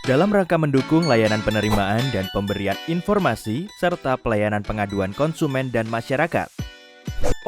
Dalam rangka mendukung layanan penerimaan dan pemberian informasi serta pelayanan pengaduan konsumen dan masyarakat,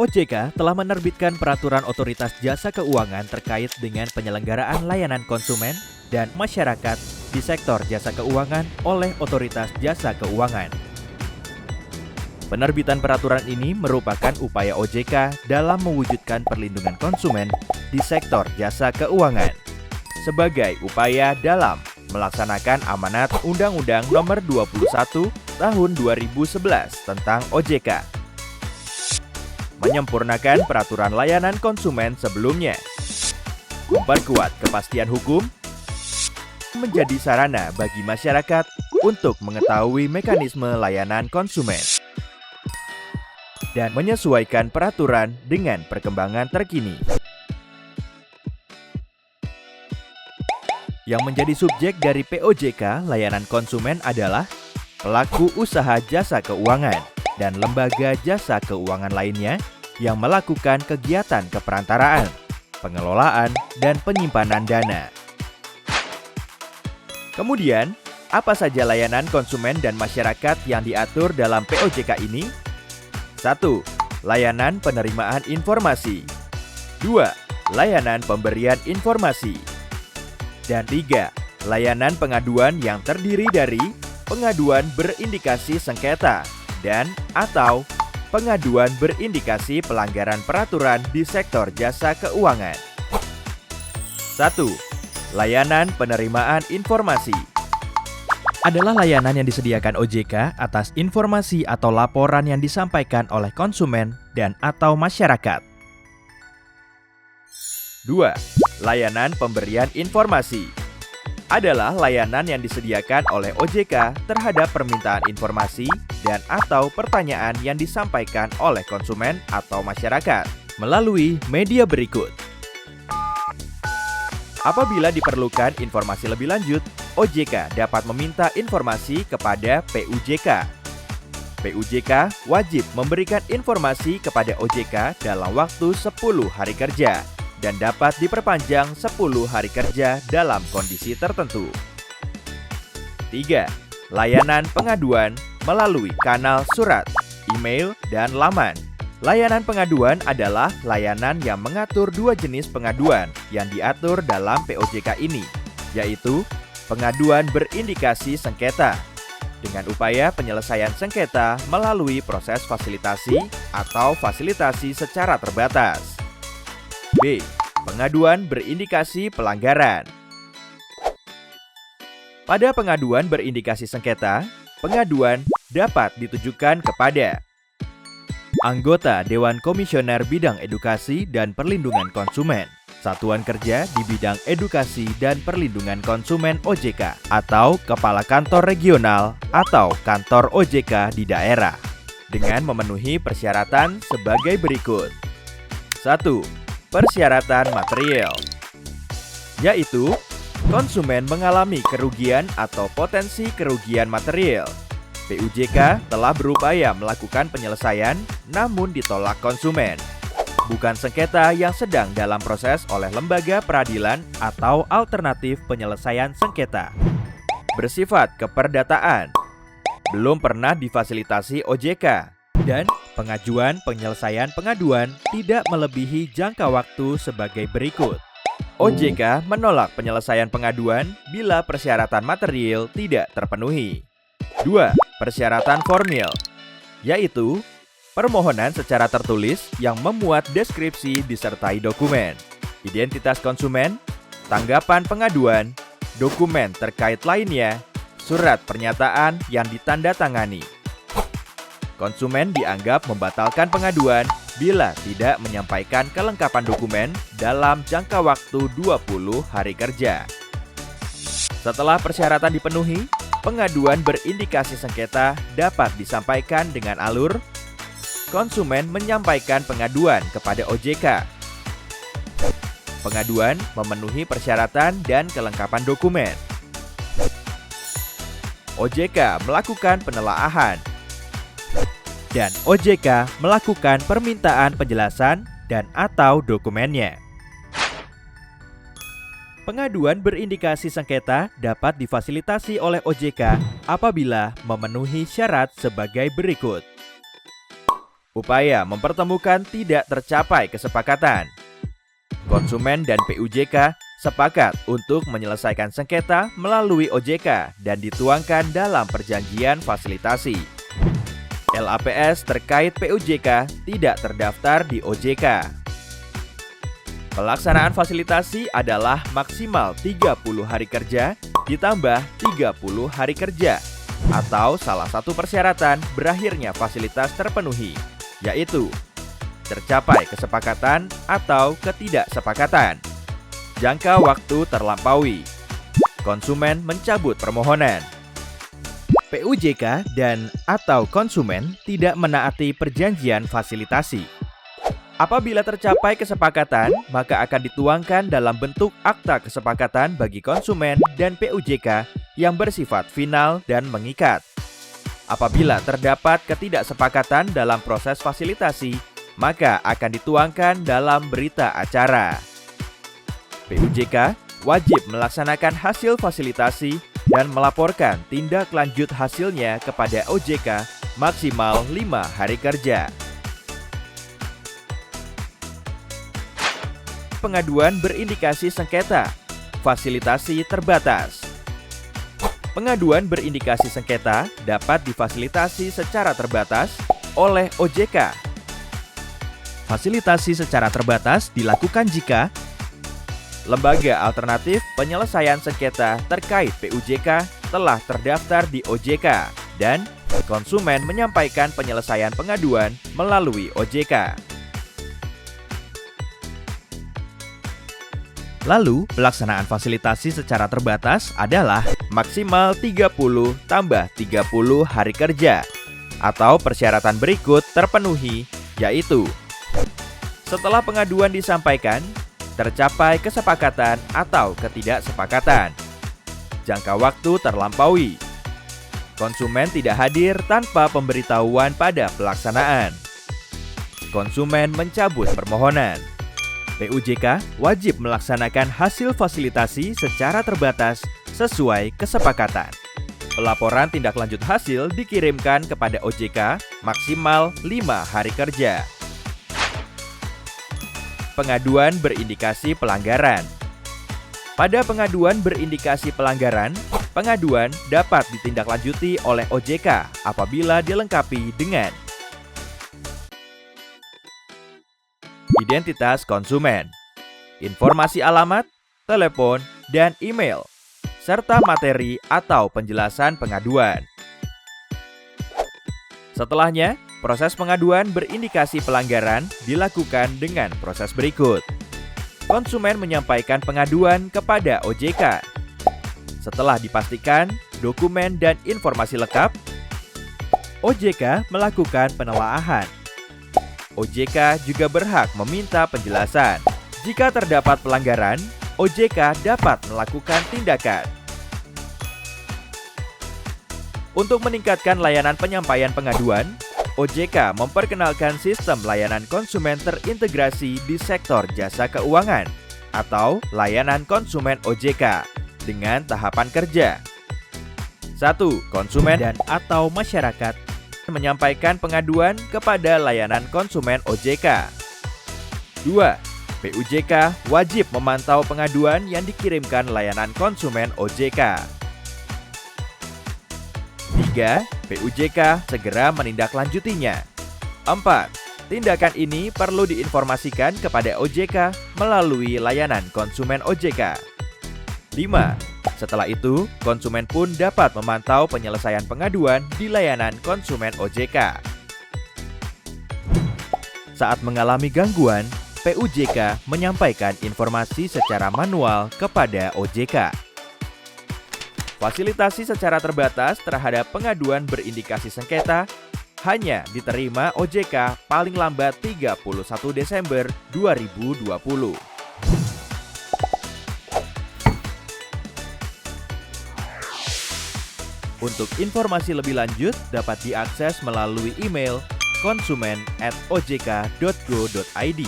OJK telah menerbitkan Peraturan Otoritas Jasa Keuangan terkait dengan penyelenggaraan layanan konsumen dan masyarakat di sektor jasa keuangan oleh Otoritas Jasa Keuangan. Penerbitan peraturan ini merupakan upaya OJK dalam mewujudkan perlindungan konsumen di sektor jasa keuangan sebagai upaya dalam melaksanakan amanat Undang-Undang Nomor 21 Tahun 2011 tentang OJK, menyempurnakan peraturan layanan konsumen sebelumnya, memperkuat kepastian hukum, menjadi sarana bagi masyarakat untuk mengetahui mekanisme layanan konsumen, dan menyesuaikan peraturan dengan perkembangan terkini. Yang menjadi subjek dari POJK layanan konsumen adalah pelaku usaha jasa keuangan dan lembaga jasa keuangan lainnya yang melakukan kegiatan keperantaraan, pengelolaan, dan penyimpanan dana. Kemudian, apa saja layanan konsumen dan masyarakat yang diatur dalam POJK ini? 1. Layanan penerimaan informasi. 2. Layanan pemberian informasi. Dan 3. Layanan pengaduan yang terdiri dari pengaduan berindikasi sengketa dan atau pengaduan berindikasi pelanggaran peraturan di sektor jasa keuangan. 1. Layanan penerimaan informasi adalah layanan yang disediakan OJK atas informasi atau laporan yang disampaikan oleh konsumen dan atau masyarakat. 2. Layanan pemberian informasi adalah layanan yang disediakan oleh OJK terhadap permintaan informasi dan atau pertanyaan yang disampaikan oleh konsumen atau masyarakat melalui media berikut. Apabila diperlukan informasi lebih lanjut, OJK dapat meminta informasi kepada PUJK. PUJK wajib memberikan informasi kepada OJK dalam waktu 10 hari kerja dan dapat diperpanjang 10 hari kerja dalam kondisi tertentu. 3. Layanan pengaduan melalui kanal surat, email, dan laman. Layanan pengaduan adalah layanan yang mengatur dua jenis pengaduan yang diatur dalam POJK ini, yaitu pengaduan berindikasi sengketa, dengan upaya penyelesaian sengketa melalui proses fasilitasi atau fasilitasi secara terbatas. B. Pengaduan berindikasi pelanggaran. Pada pengaduan berindikasi sengketa, pengaduan dapat ditujukan kepada anggota Dewan Komisioner Bidang Edukasi dan Perlindungan Konsumen, Satuan Kerja di Bidang Edukasi dan Perlindungan Konsumen OJK, atau Kepala Kantor Regional atau Kantor OJK di daerah, dengan memenuhi persyaratan sebagai berikut. 1. Persyaratan material, yaitu konsumen mengalami kerugian atau potensi kerugian material. PUJK telah berupaya melakukan penyelesaian namun ditolak konsumen, bukan sengketa yang sedang dalam proses oleh lembaga peradilan atau alternatif penyelesaian sengketa. Bersifat keperdataan, belum pernah difasilitasi OJK, dan pengajuan penyelesaian pengaduan tidak melebihi jangka waktu sebagai berikut. OJK menolak penyelesaian pengaduan bila persyaratan material tidak terpenuhi. 2. Persyaratan formil, yaitu permohonan secara tertulis yang memuat deskripsi disertai dokumen, identitas konsumen, tanggapan pengaduan, dokumen terkait lainnya, surat pernyataan yang ditandatangani. Konsumen dianggap membatalkan pengaduan bila tidak menyampaikan kelengkapan dokumen dalam jangka waktu 20 hari kerja. Setelah persyaratan dipenuhi, pengaduan berindikasi sengketa dapat disampaikan dengan alur konsumen menyampaikan pengaduan kepada OJK. Pengaduan memenuhi persyaratan dan kelengkapan dokumen. OJK melakukan penelaahan dan OJK melakukan permintaan penjelasan dan atau dokumennya. Pengaduan berindikasi sengketa dapat difasilitasi oleh OJK apabila memenuhi syarat sebagai berikut. Upaya mempertemukan tidak tercapai kesepakatan. Konsumen dan PUJK sepakat untuk menyelesaikan sengketa melalui OJK dan dituangkan dalam perjanjian fasilitasi. LAPS terkait PUJK tidak terdaftar di OJK. Pelaksanaan fasilitasi adalah maksimal 30 hari kerja ditambah 30 hari kerja atau salah satu persyaratan berakhirnya fasilitas terpenuhi, yaitu tercapai kesepakatan atau ketidaksepakatan, jangka waktu terlampaui, konsumen mencabut permohonan, PUJK dan atau konsumen tidak menaati perjanjian fasilitasi. Apabila tercapai kesepakatan, maka akan dituangkan dalam bentuk akta kesepakatan bagi konsumen dan PUJK yang bersifat final dan mengikat. Apabila terdapat ketidaksepakatan dalam proses fasilitasi, maka akan dituangkan dalam berita acara. PUJK wajib melaksanakan hasil fasilitasi dan melaporkan tindak lanjut hasilnya kepada OJK maksimal 5 hari kerja. Pengaduan berindikasi sengketa, fasilitasi terbatas. Pengaduan berindikasi sengketa dapat difasilitasi secara terbatas oleh OJK. Fasilitasi secara terbatas dilakukan jika lembaga alternatif penyelesaian sengketa terkait PUJK telah terdaftar di OJK dan konsumen menyampaikan penyelesaian pengaduan melalui OJK. Lalu, pelaksanaan fasilitasi secara terbatas adalah maksimal 30 tambah 30 hari kerja atau persyaratan berikut terpenuhi, yaitu setelah pengaduan disampaikan, tercapai kesepakatan atau ketidaksepakatan, jangka waktu terlampaui, konsumen tidak hadir tanpa pemberitahuan pada pelaksanaan, konsumen mencabut permohonan. PUJK wajib melaksanakan hasil fasilitasi secara terbatas sesuai kesepakatan. Pelaporan tindak lanjut hasil dikirimkan kepada OJK maksimal 5 hari kerja. Pengaduan berindikasi pelanggaran. Pada pengaduan berindikasi pelanggaran, pengaduan dapat ditindaklanjuti oleh OJK apabila dilengkapi dengan identitas konsumen, informasi alamat, telepon, dan email, serta materi atau penjelasan pengaduan. Setelahnya, proses pengaduan berindikasi pelanggaran dilakukan dengan proses berikut. Konsumen menyampaikan pengaduan kepada OJK. Setelah dipastikan dokumen dan informasi lengkap, OJK melakukan penelaahan. OJK juga berhak meminta penjelasan. Jika terdapat pelanggaran, OJK dapat melakukan tindakan. Untuk meningkatkan layanan penyampaian pengaduan, OJK memperkenalkan sistem layanan konsumen terintegrasi di sektor jasa keuangan atau layanan konsumen OJK dengan tahapan kerja. 1. Konsumen dan atau masyarakat menyampaikan pengaduan kepada layanan konsumen OJK. 2. PUJK wajib memantau pengaduan yang dikirimkan layanan konsumen OJK. 3. PUJK segera menindaklanjutinya. 4. Tindakan ini perlu diinformasikan kepada OJK melalui layanan konsumen OJK. 5. Setelah itu, konsumen pun dapat memantau penyelesaian pengaduan di layanan konsumen OJK. Saat mengalami gangguan, PUJK menyampaikan informasi secara manual kepada OJK. Fasilitasi secara terbatas terhadap pengaduan berindikasi sengketa hanya diterima OJK paling lambat 31 Desember 2020. Untuk informasi lebih lanjut dapat diakses melalui email konsumen@ojk.go.id,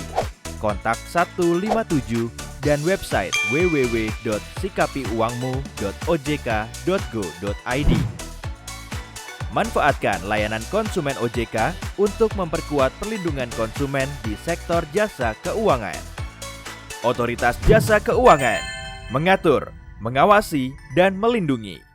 kontak 157 dan website www.sikapiuangmu.ojk.go.id. Manfaatkan layanan konsumen OJK untuk memperkuat perlindungan konsumen di sektor jasa keuangan. Otoritas Jasa Keuangan mengatur, mengawasi, dan melindungi.